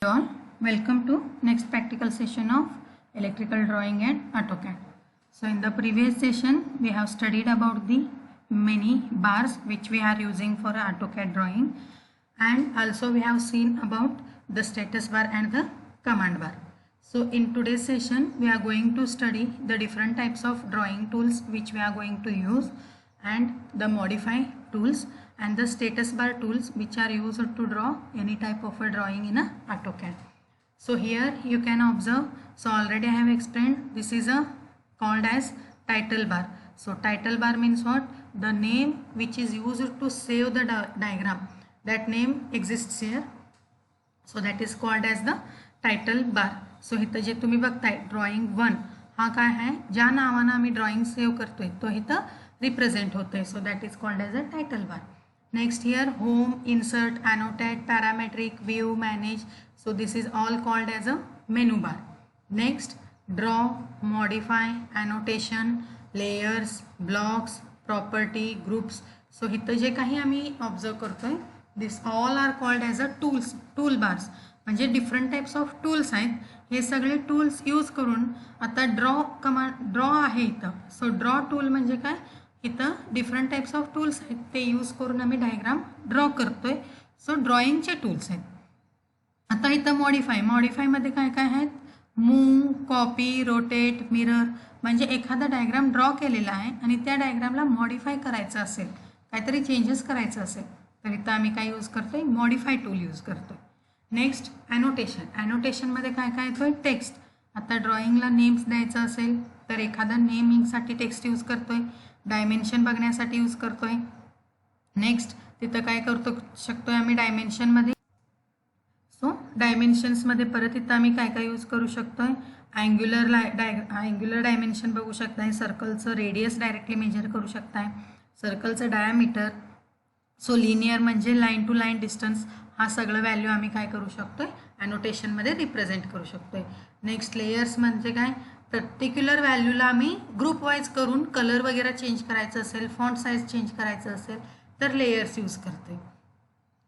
all, welcome to next practical session of electrical drawing and AutoCAD. So in the previous session we have studied about the many bars which we are using for AutoCAD drawing, and also we have seen about the status bar and the command bar. So in today's session we are going to study the different types of drawing tools which we are going to use, and the modify tools and the status bar tools which are used to draw any type of a drawing in a AutoCAD. So here you can observe, so already I have explained, this is called as title bar. So title bar means what? The name which is used to save the diagram, that name exists here. So that is called as the title bar. So इथं जे तुम्ही बघताय drawing 1 हा काय आहे, ज्या नावाने आम्ही ड्रॉइंग सेव्ह करतोय तो इथं रिप्रेझेंट होतोय. So that is called as a title bar. Next here home, insert, annotate, parametric, view, manage. So this is all called as a menu bar. Next draw, modify, annotation, layers, blocks, property, groups. So इथं जे काही आम्ही observe करतोय this all are called as a tools, tool bars. म्हणजे different types of tools आहेत. हे सगळे tools use करून आता ड्रॉ आहे इथं. सो ड्रॉ टूल म्हणजे काय, इथं डिफरंट टाइप्स ऑफ टूल्स आहेत ते यूज करून आम्ही डायग्राम ड्रॉ करतोय. सो ड्रॉइंगचे टूल्स आहेत. आता इथं मॉडिफायमध्ये काय काय आहेत, मूव, कॉपी, रोटेट, मिरर. म्हणजे एखादा डायग्राम ड्रॉ केलेला आहे आणि त्या डायग्रामला मॉडिफाय करायचं असेल, काहीतरी चेंजेस करायचं असेल तर इथं आम्ही काय यूज करतोय, मॉडिफाय टूल यूज करतोय. नेक्स्ट ॲनोटेशनमध्ये काय काय येतोय, टेक्स्ट. आता ड्रॉइंगला नेम्स द्यायचं असेल तर एखादा नेमिंगसाठी टेक्स्ट यूज करतोय, डायमेन्शन बघण्यासाठी यूज करतोय. नेक्स्ट तिथं काय करतो शकतोय आम्ही डायमेन्शनमध्ये. सो डायमेन्शन्समध्ये परत इथं आम्ही काय काय यूज करू शकतोय, अँग्युलर डायमेन्शन बघू शकताय, सर्कलचं रेडियस डायरेक्टली मेजर करू शकताय, सर्कलचं डायामीटर. सो लिनियर म्हणजे लाईन टू लाईन डिस्टन्स, हा सगळं व्हॅल्यू आम्ही काय करू शकतोय, ॲनोटेशनमध्ये रिप्रेझेंट करू शकतोय. नेक्स्ट लेयर्स म्हणजे काय, पर्टिक्युलर व्हॅल्यूला आम्ही ग्रुप वाईज करून कलर वगैरे चेंज करायचं असेल, फॉन्ट साईज चेंज करायचं असेल तर लेयर्स यूज करतोय.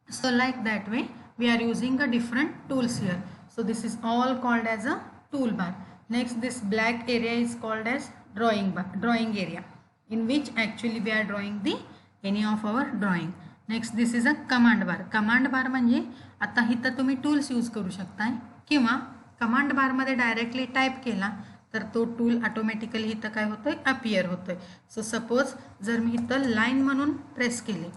So like that way we are using a different tools here. So this is all called as a tool bar. Next this black area is called as drawing area in which actually we are drawing any of our drawing. Next this is a command bar. Command बार म्हणजे आता इथं तुम्ही tools use करू शकताय किंवा command बारमध्ये directly type केला तर तो टूल ऑटोमॅटिकली इथं काय होतोय, अपियर होतोय. सो सपोज जर मी इथं लाईन म्हणून प्रेस केले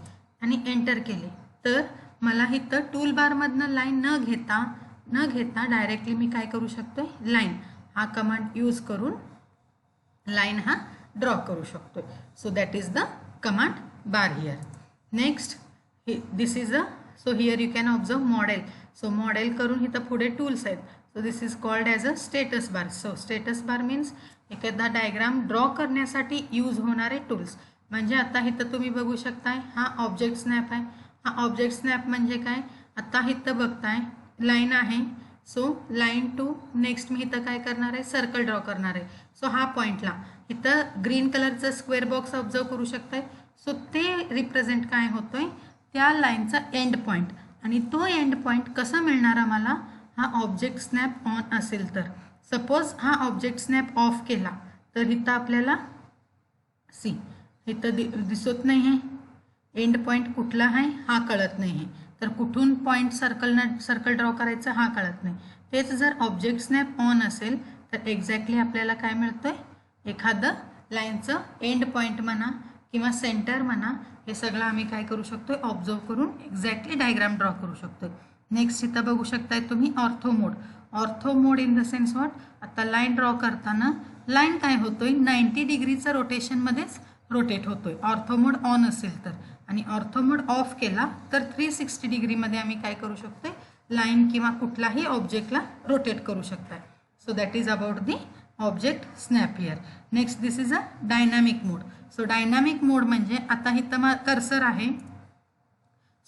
आणि एंटर केले तर मला इथं टूल बारमधनं लाईन न घेता डायरेक्टली मी काय करू शकतोय, लाईन हा कमांड यूज करून लाईन हा ड्रॉ करू शकतोय. So that is the command bar here. Next this is so here you can observe model. So model करून इथं पुढे टूल्स आहेत. So this is called as a status bar. So status bar means एखादा diagram draw करण्यासाठी use होणारे tools. म्हणजे आता इथं तुम्ही बघू शकताय हा ऑब्जेक्ट स्नॅप आहे. हा ऑब्जेक्ट स्नॅप म्हणजे काय, आता इथं बघताय लाईन आहे. सो लाईन टू नेक्स्ट मी इथं काय करणार आहे, सर्कल ड्रॉ करणार आहे. सो हा पॉईंटला इथं ग्रीन कलरचं स्क्वेअर बॉक्स ऑब्झर्व करू शकताय. सो ते रिप्रेझेंट काय होतोय, त्या लाईनचा एंड पॉईंट. आणि तो एंड पॉईंट कसा मिळणार आम्हाला, हा ऑब्जेक्ट स्नॅप ऑन असेल तर. सपोज हा ऑब्जेक्ट स्नॅप ऑफ केला तर इथं आपल्याला इथं दिसत नाही आहे, एंड पॉईंट कुठला आहे हा कळत नाही आहे. तर कुठून पॉईंट सर्कल ड्रॉ करायचं हा कळत नाही. तेच जर ऑब्जेक्ट स्नॅप ऑन असेल तर एक्झॅक्टली आपल्याला काय मिळतंय, एखादं लाईनचं एंड पॉईंट म्हणा किंवा सेंटर म्हणा, हे सगळं आम्ही काय करू शकतोय, ऑब्झर्व करून एक्झॅक्टली डायग्राम ड्रॉ करू शकतोय. नेक्स्ट इथं बघू शकताय तुम्ही ortho mode in the sense what, आता लाईन ड्रॉ करताना लाईन काय होतोय, 90 डिग्रीचं रोटेशनमध्येच रोटेट होतोय ऑर्थो मोड ऑन असेल तर. आणि ऑर्थो मोड ऑफ केला तर 360 डिग्रीमध्ये आम्ही काय करू शकतोय, लाईन किंवा कुठलाही ऑब्जेक्टला रोटेट करू शकताय. So that is about the object snap here. Next this is a dynamic mode. So dynamic mode म्हणजे आता इथं कर्सर आहे.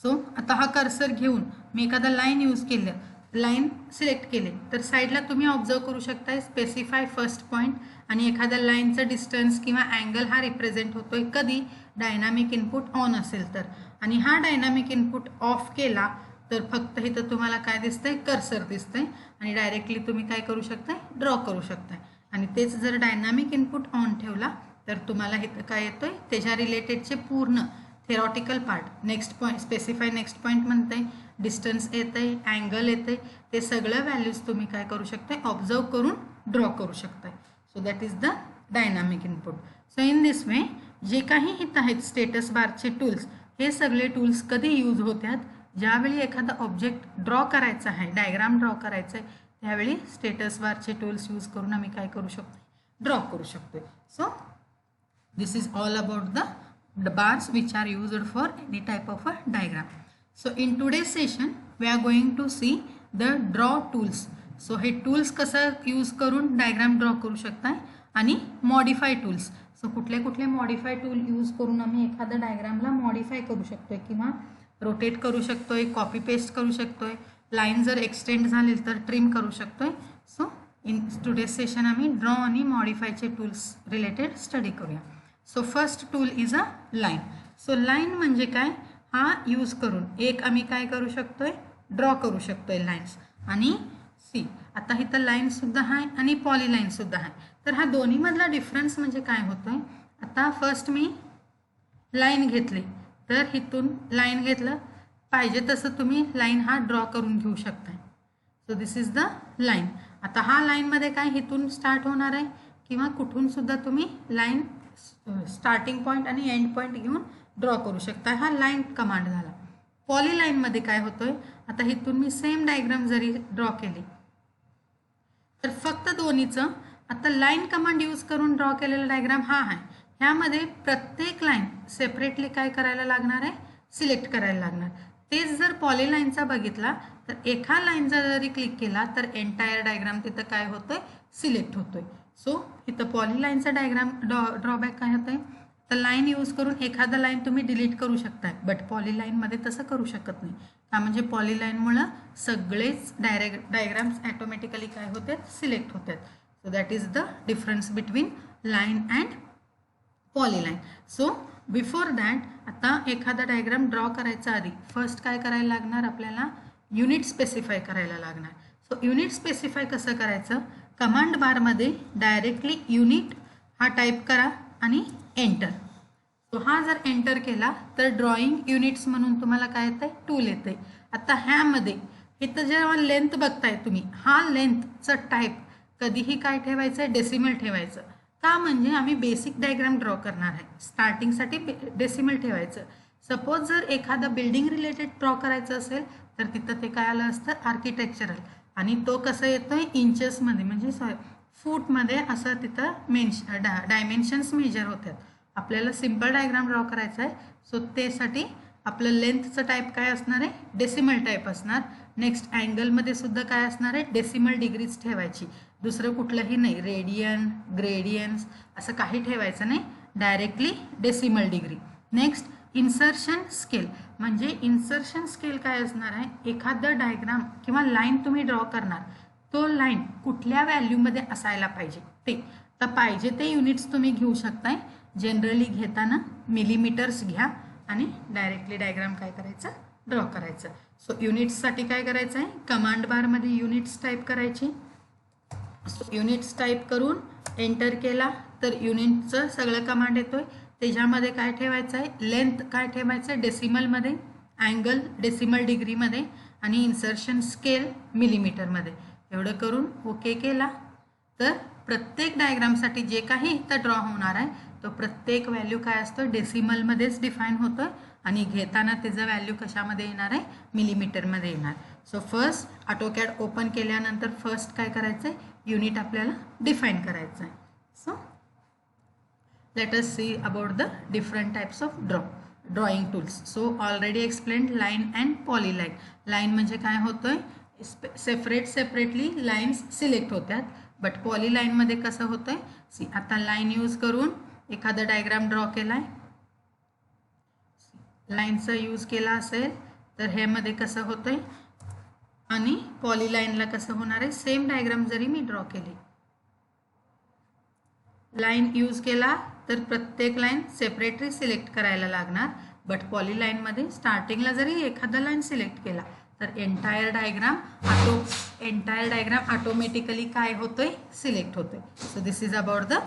सो आता हा कर्सर घेऊन मी एखादा लाईन यूज केलं, लाईन सिलेक्ट केले तर साईडला तुम्ही ऑब्झर्व करू शकताय स्पेसिफाय फर्स्ट पॉईंट. आणि एखाद्या लाईनचं डिस्टन्स किंवा अँगल हा रिप्रेझेंट होतोय कधी, डायनामिक इनपुट ऑन असेल तर. आणि हा डायनामिक इनपुट ऑफ केला तर फक्त इथं तुम्हाला काय दिसतंय, कर्सर दिसतंय आणि डायरेक्टली तुम्ही काय करू शकताय, ड्रॉ करू शकताय. आणि तेच जर डायनामिक इनपुट ऑन ठेवला तर तुम्हाला इथं काय येतोय, त्याच्या रिलेटेडचे पूर्ण theoretical part, next point specify next point म्हणते, डिस्टन्स येतंय, अँगल येतंय, ते सगळं व्हॅल्यूज तुम्ही काय करू शकताय, ऑब्झर्व करून ड्रॉ करू शकताय. So that is the dynamic input. So in this way जे काही इथं आहेत स्टेटस बारचे टूल्स, हे सगळे टूल्स कधी यूज होतात, ज्यावेळी एखादा ऑब्जेक्ट ड्रॉ करायचा आहे, डायग्राम ड्रॉ करायचा आहे, त्यावेळी स्टेटस बारचे टूल्स यूज करून आम्ही काय करू शकतो, ड्रॉ करू शकतो. So this is all about the bars which are used for any type of a diagram. So in today's session we are going to see the draw tools. So हे tools कसं use करून diagram draw करू शकताय आणि modify tools. So कुठले कुठले modify tool use करून आम्ही एखाद्या डायग्रामला मॉडिफाय करू शकतोय किंवा रोटेट करू शकतोय, कॉपी पेस्ट करू शकतोय, लाईन जर एक्सटेंड झाली तर ट्रिम करू शकतोय. सो इन टुडेज सेशन आम्ही ड्रॉ आणि मॉडिफायचे टूल्स रिलेटेड स्टडी करूया. So first tool is a line. So line म्हणजे काय, हा यूज करून एक आम्ही काय करू शकतोय, ड्रॉ करू शकतोय लाईन्स. आणि सी आता इथं लाईनसुद्धा आहे आणि पॉलीलाईनसुद्धा आहे. तर हा दोन्हीमधला डिफरन्स म्हणजे काय होतोय, आता फर्स्ट मी लाईन घेतली तर इथून लाईन घेतलं, पाहिजे तसं तुम्ही लाईन हा ड्रॉ करून घेऊ शकताय. So this is the line. आता हा लाईनमध्ये काय इथून स्टार्ट होणार आहे किंवा कुठून सुद्धा तुम्ही लाईन स्टार्टिंग पॉईंट आणि एंड पॉईंट घेऊन ड्रॉ करू शकता. हा लाईन कमांड झाला. पॉलीलाईनमध्ये काय होतोय, आता इथून मी सेम डायग्राम जरी ड्रॉ केली तर फक्त दोन्हीचं आता लाईन कमांड यूज करून ड्रॉ केलेला डायग्राम हा आहे. ह्यामध्ये प्रत्येक लाईन सेपरेटली काय करायला लागणार आहे, सिलेक्ट करायला लागणार. तेच जर पॉलीलाईनचा बघितला तर एका लाईनचा जरी क्लिक केला तर एंटायर डायग्राम तिथं काय होतोय, सिलेक्ट होतोय. सो इथं पॉलीलाईनचा डायग्राम ड्रॉबॅक काय होतंय, तर लाईन यूज करून एखादा लाईन तुम्ही डिलीट करू शकताय, बट पॉलीलाईनमध्ये तसं करू शकत नाही. का म्हणजे पॉलीलाईनमुळं सगळेच डायग्राम्स ॲटोमॅटिकली काय होतात, सिलेक्ट होतात. So that is the difference between line and polyline. So before that आता एखादा डायग्राम ड्रॉ करायचा आधी फर्स्ट काय करायला लागणार, आपल्याला युनिट स्पेसिफाय करायला लागणार. सो युनिट स्पेसिफाय कसं करायचं, कमांड बारमध्ये डायरेक्टली युनिट हा टाईप करा आणि एंटर. सो हा जर एंटर केला तर ड्रॉइंग युनिट्स म्हणून तुम्हाला काय येतंय, टूल येतंय. आता ह्यामध्ये इथं जेव्हा लेंथ बघताय तुम्ही, हा लेंथचं टाईप कधीही काय ठेवायचं आहे, डेसिमल ठेवायचं. का म्हणजे आम्ही बेसिक डायग्राम ड्रॉ करणार आहे, स्टार्टिंगसाठी डेसिमल ठेवायचं. सपोज जर एखादा बिल्डिंग रिलेटेड ड्रॉ करायचं असेल तर तिथं ते काय आलं असतं, आर्किटेक्चरल, आणि तो कसं येतोय इंचेसमध्ये म्हणजे फूटमध्ये असं तिथं डायमेन्शन्स मेजर होतात. आपल्याला सिम्पल डायग्राम ड्रॉ करायचा आहे. सो त्यासाठी आपलं लेंथचं टाईप काय असणार आहे, डेसिमल टाईप असणार. नेक्स्ट अँगलमध्ये सुद्धा काय असणार आहे, डेसिमल डिग्रीज ठेवायची, दुसरं कुठलंही नाही, रेडियन ग्रेडियन्स असं काही ठेवायचं नाही, directly decimal degree. Next insertion scale, म्हणजे इन्सर्शन स्केल काय असणार आहे, एखादं डायग्राम किंवा लाईन तुम्ही ड्रॉ करणार, तो लाईन कुठल्या व्हॅल्यूमध्ये असायला पाहिजे ते. तर पाहिजे ते युनिट्स तुम्ही घेऊ शकताय. जनरली घेताना मिलीमीटर्स घ्या आणि डायरेक्टली डायग्राम काय करायचं, ड्रॉ करायचं. सो युनिट्ससाठी काय करायचं आहे, कमांड बारमध्ये युनिट्स टाईप करायची. युनिट्स टाईप करून एंटर केला तर युनिटचं सगळं कमांड येतोय. त्याच्यामध्ये काय ठेवायचं आहे, लेंथ काय ठेवायचं आहे, डेसिमलमध्ये, अँगल डेसिमल डिग्रीमध्ये आणि इन्सर्शन स्केल मिलीमीटरमध्ये. एवढं करून ओके केला तर प्रत्येक डायग्रामसाठी जे काही इथं ड्रॉ होणार आहे तो प्रत्येक व्हॅल्यू काय असतो, डेसिमलमध्येच डिफाईन होतं आणि घेताना त्याचं व्हॅल्यू कशामध्ये येणार आहे, मिलीमीटरमध्ये येणार. सो फर्स्ट ऑटोकॅड ओपन केल्यानंतर फर्स्ट काय करायचं आहे, युनिट आपल्याला डिफाईन करायचं आहे. So let us see about the different types of drawing tools. So already explained line and polyline. Line म्हणजे काय होतोय, सेपरेटली लाईन्स सिलेक्ट होतात, बट पॉलीलाईन मध्ये कसं होतंय, सी आता लाईन यूज करून एखादा डायग्राम ड्रॉ केलाय, लाईनचा यूज केला असेल तर ह्यामध्ये कसं होतंय आणि पॉलीलाईनला कसं होणार आहे, सेम डायग्राम जरी मी ड्रॉ केली, लाईन यूज केला तर प्रत्येक लाईन सेपरेटली सिलेक्ट करायला लागणार, बट पॉलीलाईनमध्ये स्टार्टिंगला जरी एखादा लाईन सिलेक्ट केला तर एंटायर डायग्राम ऑटोमॅटिकली काय होतोय, सिलेक्ट होतोय. So this is about the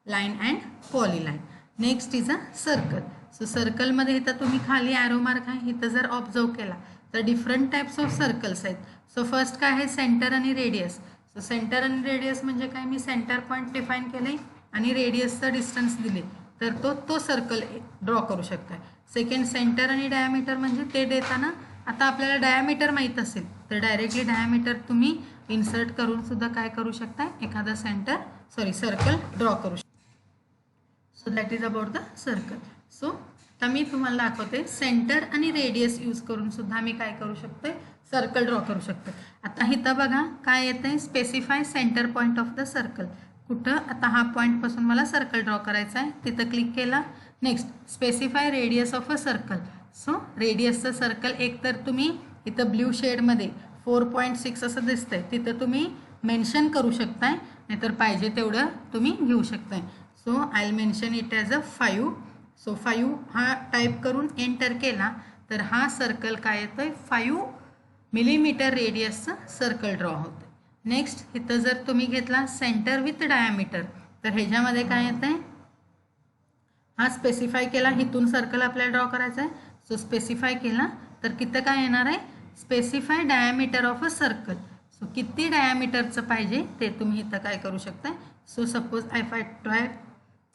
line and polyline. Next is a circle. So सर्कलमध्ये इथं तुम्ही खाली ॲरो मार्क आहे, इथं जर ऑब्झर्व केला तर डिफरंट टाइप्स ऑफ सर्कल्स आहेत. सो फर्स्ट काय आहे, सेंटर आणि रेडियस. सो सेंटर आणि रेडियस म्हणजे काय, मी सेंटर पॉईंट डिफाईन केले आणि रेडियसचं डिस्टन्स दिले तर तो सर्कल ड्रॉ करू शकता. सेकंड सेंटर आणि डायमीटर म्हणजे ते देताना आता आपल्याला डायमीटर माहीत असेल तर डायरेक्टली डायमीटर तुम्ही इन्सर्ट करून सुद्धा काय करू शकता, एखादा सर्कल ड्रॉ करू शकता. So that is about the circle. So आता मी तुम्हाला दाखवते सेंटर आणि रेडियस यूज करून सुद्धा मी काय करू शकते, सर्कल ड्रॉ करू शकते. आता इथं बघा काय येतं आहे, specify centre point of the circle. कुठं, आता हा पॉईंटपासून मला सर्कल ड्रॉ करायचा आहे, तिथं क्लिक केला. Next specify radius of a circle. So रेडियसचं सर्कल एक तर तुम्ही इथं ब्ल्यू शेडमध्ये 4.6 असं दिसतंय तिथं तुम्ही मेन्शन करू शकताय, नाहीतर पाहिजे तेवढं तुम्ही घेऊ शकताय. So I will mention it as a 5. So 5 हा टाईप करून एंटर केला तर हा सर्कल काय येतोय, 5 मिलीमीटर रेडियसचं सर्कल ड्रॉ होतं. नेक्स्ट इथं जर तुम्ही घेतला सेंटर विथ डायमीटर तर ह्याच्यामध्ये काय येतं आहे, हा स्पेसिफाय केला, इथून सर्कल आपल्याला ड्रॉ करायचा आहे. सो स्पेसिफाय केला तर किती काय येणार आहे, specify diameter of a circle. So किती डायमीटरचं पाहिजे ते तुम्ही इथं काय करू शकता. So suppose I five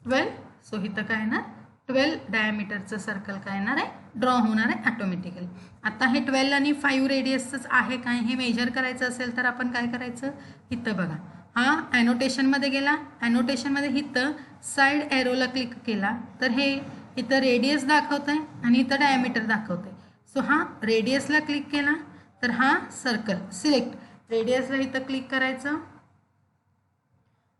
12. So इथं काय येणार, 12 डायमीटरचं सर्कल काय येणार आहे, ड्रॉ होणार आहे ऑटोमॅटिकली. आता हे 12 आणि 5 रेडियसच आहे काय, हे मेजर करायचं असेल तर आपण काय करायचं, इथं बघा हा ॲनोटेशनमध्ये गेला, ॲनोटेशनमध्ये इथं साईड एरोला क्लिक केला तर हे इथं रेडियस दाखवत आहे आणि इथं डायमीटर दाखवत आहे. सो हा रेडियसला क्लिक केला तर हा सर्कल सिलेक्ट, रेडियसला इथं क्लिक करायचं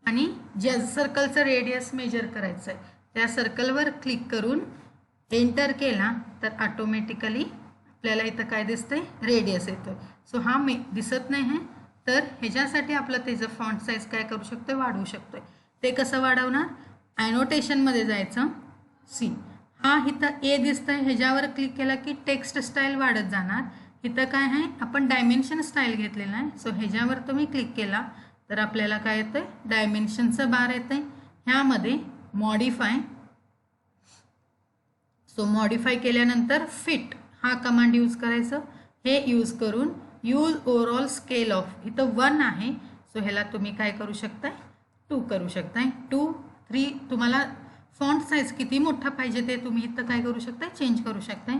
आणि ज्या सर्कलचं रेडियस मेजर करायचं आहे त्या सर्कलवर क्लिक करून एंटर केला तर ऑटोमॅटिकली आपल्याला इथं काय दिसतंय, रेडियस येतोय. सो हा दिसत नाही आहे तर ह्याच्यासाठी आपलं त्याचं फॉन्ट साईज काय करू शकतोय, वाढवू शकतोय. ते कसं वाढवणार, ॲनोटेशनमध्ये जायचं, सी हा इथं ए दिसतंय ह्याच्यावर क्लिक केला की टेक्स्ट स्टाईल वाढत जाणार. इथं काय आहे, आपण डायमेन्शन स्टाईल घेतलेला आहे. सो ह्याच्यावर तुम्ही क्लिक केला तर आपल्याला काय येतंय, डायमेन्शनचं बार येतंय. ह्यामध्ये मॉडिफाय, सो मॉडिफाय केल्यानंतर फिट हा कमांड यूज करायचं. हे यूज करून यूज ओव्हरऑल स्केल ऑफ, इथं 1 आहे. सो ह्याला तुम्ही काय करू शकताय, 2 करू शकताय. 2, 3 तुम्हाला फॉन्ट साईज किती मोठा पाहिजे ते तुम्ही इथं काय करू शकताय, चेंज करू शकताय.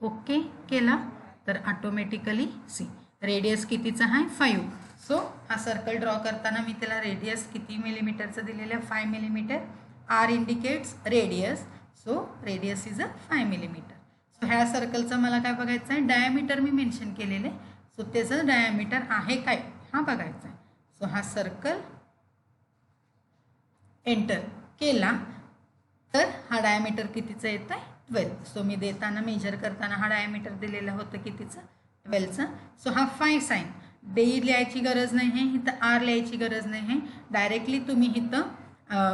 ओके केला तर ऑटोमॅटिकली सी रेडियस कितीचा आहे, 5. सो हा सर्कल ड्रॉ करताना मी त्याला रेडियस किती मिलीमीटरचं दिलेलं आहे, 5 millimetre. R indicates radius, so radius is a 5 millimetre. So ह्या सर्कलचं मला काय बघायचं आहे, डायमीटर मी मेन्शन केलेलं आहे. सो त्याचं डायमीटर आहे काय हा बघायचा आहे. सो हा सर्कल एंटर केला तर हा डायमीटर कितीचं येतं आहे, 12. सो मी देताना मेजर करताना हा डायमीटर दिलेलं होतं कितीचं, 12चं. सो हा 5 साईन डी लिहायची गरज नाही आहे, इथं आर लिहायची गरज नाही आहे. डायरेक्टली तुम्ही इथं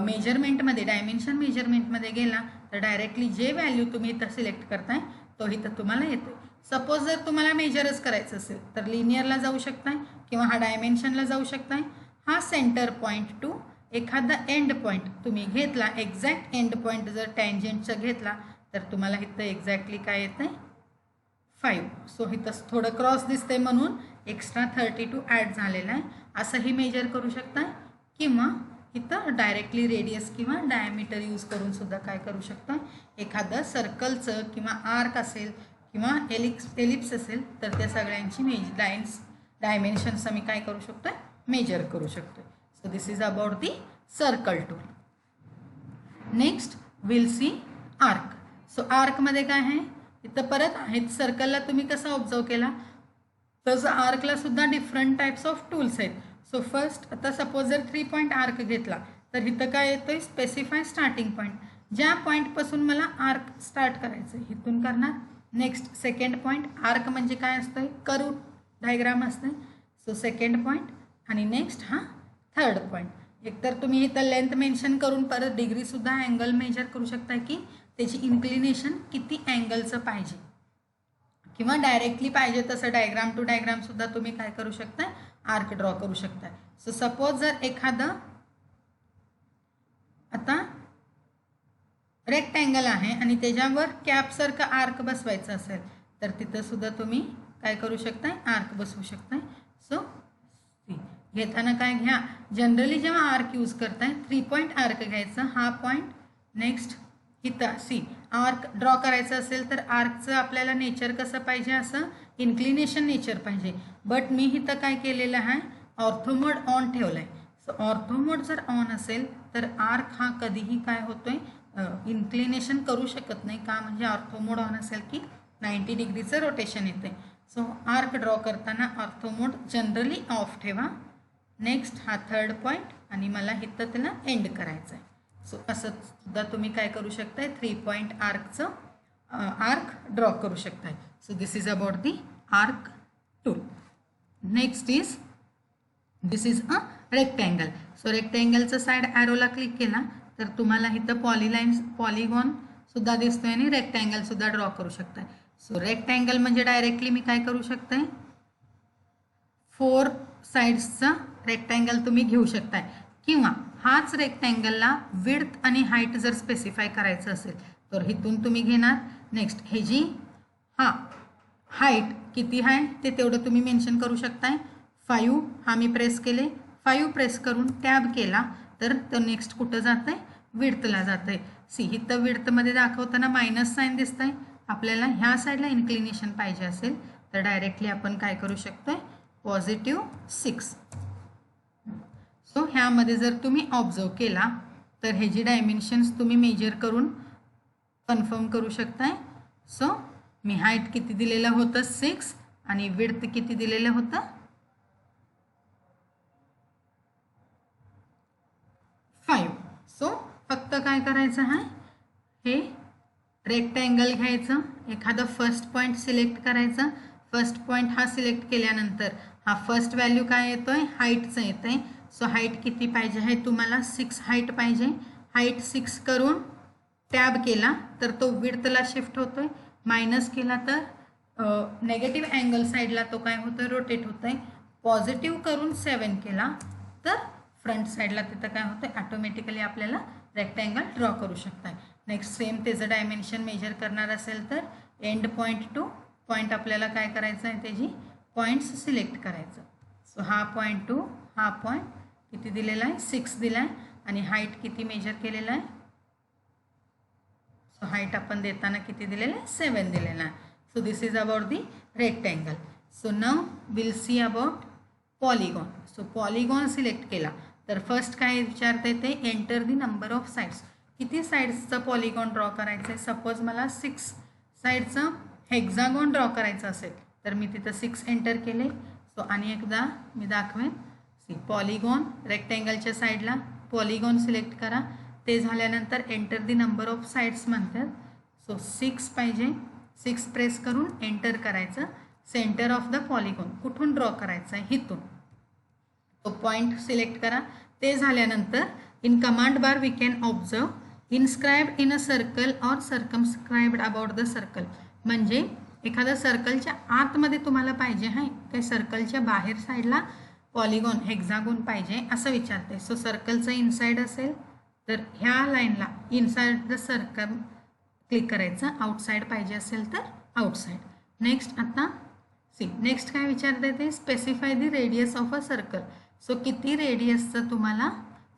मेजरमेंटमध्ये, डायमेन्शन मेजरमेंटमध्ये गेला तर डायरेक्टली जे व्हॅल्यू तुम्ही इथं सिलेक्ट करताय तो इथं तुम्हाला येतो. सपोज जर तुम्हाला मेजरच करायचं असेल तर लिनियरला जाऊ शकताय किंवा हा डायमेन्शनला जाऊ शकताय. हा सेंटर पॉईंट टू एखादा एंड पॉईंट तुम्ही घेतला, एक्झॅक्ट एंड पॉईंट जर टँजेंटचा घेतला तर तुम्हाला इथं एक्झॅक्टली काय येतं आहे, 5. सो इथं थोडं क्रॉस दिसतंय म्हणून एक्स्ट्रा 32 ॲड झालेला आहे. असंही मेजर करू शकताय किंवा इथं डायरेक्टली रेडियस किंवा डायमीटर यूज करून सुद्धा काय करू शकता, एखादं सर्कलचं किंवा आर्क असेल किंवा एलिप्स असेल तर त्या सगळ्यांची लाईन्स डायमेन्शन्स आम्ही काय करू शकतो, मेजर करू शकतो. So this is about the circle tool. Next will see arc. So आर्कमध्ये काय आहे, इथं परत आहेत सर्कलला तुम्ही कसं ऑब्झर्व केला तसं आर्कला सुद्धा डिफरंट टाईप्स ऑफ टूल्स आहेत. सो फर्स्ट आता सपोज जर 3 पॉईंट आर्क घेतला तर इथं काय येतोय, स्पेसिफाय स्टार्टिंग पॉईंट, ज्या पॉईंटपासून मला आर्क स्टार्ट करायचं आहे इथून करणार. नेक्स्ट सेकंड पॉईंट, आर्क म्हणजे काय असतं, कर्व डायग्राम असतं. सो सेकंड पॉईंट आणि नेक्स्ट हा थर्ड पॉईंट. एकतर तुम्ही इथं लेंथ मेन्शन करून परत डिग्रीसुद्धा अँगल मेजर करू शकता की त्याची इन्क्लिनेशन किती अँगलचं पाहिजे किंवा डायरेक्टली पाहिजे तसं डायग्राम टू डायग्राम सुद्धा तुम्ही काय करू शकता, आर्क ड्रॉ करू शकता. सो सपोज जर एखादं आता रेक्टँगल आहे आणि त्याच्यावर कॅपसारखं आर्क बसवायचं असेल तर तिथं सुद्धा तुम्ही काय करू शकताय, आर्क बसवू शकताय. सो घेताना काय घ्या, जनरली जेव्हा आर्क यूज करताय 3 पॉईंट आर्क घ्यायचं, हा पॉईंट. नेक्स्ट इथं सी आर्क ड्रॉ करायचं असेल तर आर्कचं आपल्याला नेचर कसं पाहिजे, असं इन्क्लिनेशन नेचर पाहिजे. बट मी इथं काय केलेलं आहे, ऑर्थोमोड ऑन ठेवलं आहे. सो ऑर्थोमोड जर ऑन असेल तर आर्क हा कधीही काय होतोय, इन्क्लिनेशन करू शकत नाही. का, म्हणजे ऑर्थोमोड ऑन असेल की 90 डिग्रीचं रोटेशन येते. सो आर्क ड्रॉ करताना ऑर्थोमोड जनरली ऑफ ठेवा. नेक्स्ट हा 3rd पॉईंट आणि मला इथं त्याला एंड करायचं आहे. सो असं सुद्धा तुम्ही काय करू शकताय, 3 पॉईंट आर्कचं आर्क ड्रॉ करू शकताय. So this is about the arc tool. Next is this is a rectangle. So रेक्टँगलचं साईड ॲरोला क्लिक केला तर तुम्हाला इथं पॉलिगॉन सुद्धा दिसतोय आणि रेक्टँगल सुद्धा ड्रॉ करू शकताय. सो रेक्टँगल म्हणजे डायरेक्टली मी काय करू शकताय, 4 साइड्सचा रेक्टँगल तुम्ही घेऊ शकताय. किंवा हाच रेक्टँगलला विड्थ आणि हाईट जर स्पेसिफाय करायचं असेल तर इथून तुम्ही घेणार. नेक्स्ट हे जी हा हाईट किती आहे ते तेवढं तुम्ही मेन्शन करू शकताय. 5 हा मी प्रेस केले, 5 प्रेस करून टॅब केला तर तो नेक्स्ट कुठं जात आहे, विड्थला जात आहे. सी इथं विड्थमध्ये दाखवताना मायनस साईन दिसत आहे. आपल्याला ह्या साईडला इन्क्लिनेशन पाहिजे असेल तर डायरेक्टली आपण काय करू शकतोय, +6. सो ह्यामध्ये जर तुम्ही ऑब्झर्व केला तर हे जी डायमेन्शन्स तुम्ही मेजर करून कन्फर्म करू शकताय. सो मी हाईट किती दिलेलं होतं 6 आणि विड्थ किती दिलेलं होतं 5. सो फक्त काय करायचं आहे, हे रेक्टँगल घ्यायचं, एखादं फर्स्ट पॉईंट सिलेक्ट करायचं. फर्स्ट पॉईंट हा सिलेक्ट केल्यानंतर हा फर्स्ट व्हॅल्यू काय येतोय, हाईटचं येतं आहे. सो हाईट किती पाहिजे आहे तुम्हाला, 6 हाईट पाहिजे. हाईट 6 करून टॅब केला तर तो विड्थला शिफ्ट होतोय. मायनस केला तर नेगेटिव्ह अँगल साईडला तो काय होतोय, रोटेट होतोय. पॉझिटिव्ह करून 7 केला तर फ्रंट साईडला तिथं काय होतं, ऑटोमॅटिकली आपल्याला रेक्टँगल ड्रॉ करू शकताय. नेक्स्ट सेम त्याचं डायमेन्शन मेजर करणार असेल तर एंड पॉईंट टू पॉईंट आपल्याला काय करायचं आहे, त्याची पॉईंट्स सिलेक्ट करायचं. सो हा पॉईंट टू हा पॉईंट किती दिलेला आहे, 6 दिला आहे आणि हाईट किती मेजर केलेला आहे. सो हाईट आपण देताना किती दिलेलं आहे, 7 दिलेला आहे. So this is about the rectangle. So now will see about polygon. So polygon select केला तर फर्स्ट काय विचारते ते, enter the number of sides. किती साइड्सचा पॉलिगॉन ड्रॉ करायचं आहे. सपोज मला 6 साइडचं हेक्झागॉन ड्रॉ करायचं असेल तर मी तिथं 6 एंटर केले. सो आणि एकदा मी दाखवेन. सी पॉलिगॉन रेक्टँगलच्या साईडला पॉलिगॉन सिलेक्ट करा. ते झाल्यानंतर enter the number of sides म्हणतात. सो 6 पाहिजे. 6 प्रेस करून एंटर करायचं. सेंटर ऑफ द पॉलिगॉन कुठून ड्रॉ करायचं आहे, इथून तो पॉईंट सिलेक्ट करा. ते झाल्यानंतर in command bar we can observe inscribed in a circle or circumscribed about the circle. म्हणजे एखाद्या सर्कलच्या आतमध्ये तुम्हाला पाहिजे आहे काय, सर्कलच्या बाहेर साईडला पॉलिगॉन हेक्झागोन पाहिजे असं विचारते. सो सर्कलचं इनसाइड असेल तर ह्या लाईनला इनसाइड द सर्कल क्लिक करायचं. आउटसाईड पाहिजे असेल तर आउटसाईड. नेक्स्ट आता सी नेक्स्ट काय विचारते ते, specify the radius of a circle. So किती रेडियसचं तुम्हाला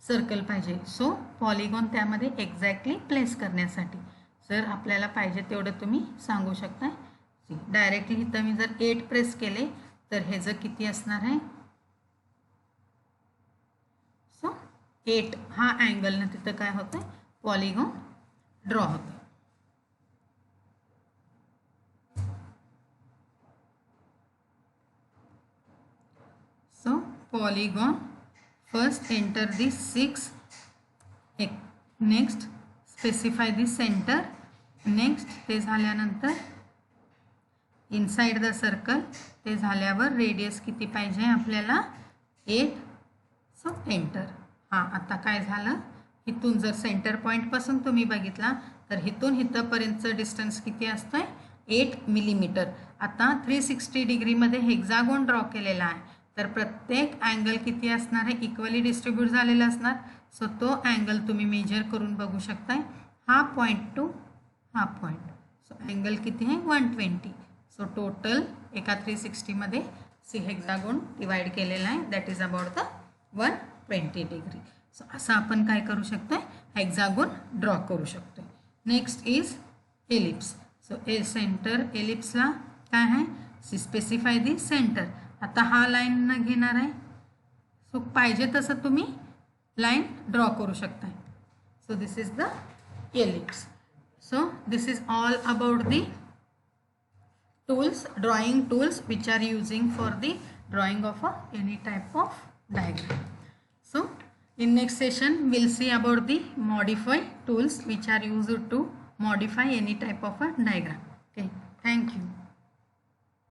सर्कल पाहिजे. सो पॉलिगॉन त्यामध्ये एक्झॅक्टली प्लेस करण्यासाठी जर आपल्याला पाहिजे तेवढं तुम्ही सांगू शकता. सी डायरेक्टली इथं मी जर 8 प्रेस केले तर हे जर किती असणार आहे. सो 8 हा अँगलनं तिथं काय होतं, पॉलिगॉन ड्रॉ होतं. So polygon first enter the 6, next specify the center, next ते झाल्यानंतर इनसाइड द सर्कल, ते झाल्यावर रेडियस किती पाहिजे आपल्याला 8. So enter. हां आता काय झालं, इथून जर सेंटर पॉईंटपासून तुम्ही बघितला तर इथून इथंपर्यंतचं डिस्टन्स किती असतं 8 मिलीमीटर. आता 360 डिग्रीमध्ये हेक्झागोन ड्रॉ केलेला आहे, तर प्रत्येक अँगल किती असणार आहे, इक्वली डिस्ट्रीब्यूट झालेला असणार. सो तो अँगल तुम्ही मेजर करून बघू शकताय, हा पॉईंट टू हा पॉईंट. सो अँगल किती आहे 120. सो टोटल एका 360मध्ये सी हेक्झागोन डिवाइड केलेला आहे, that is about the 120 degree. So असं आपण काय करू शकतोय, हेक्झागोन ड्रॉ करू शकतोय. Next is ellipse. So center एलिप्सला काय आहे, सी स्पेसिफाय दी सेंटर. आता हा लाईन घेणार आहे, सो पाहिजे तसं तुम्ही लाईन ड्रॉ करू शकताय. So this is the ellipse. So this is all about the tools, drawing tools which are using for the drawing of any type of diagram. So in next session we'll see about the modify tools which are used to modify any type of a diagram. Okay, thank you.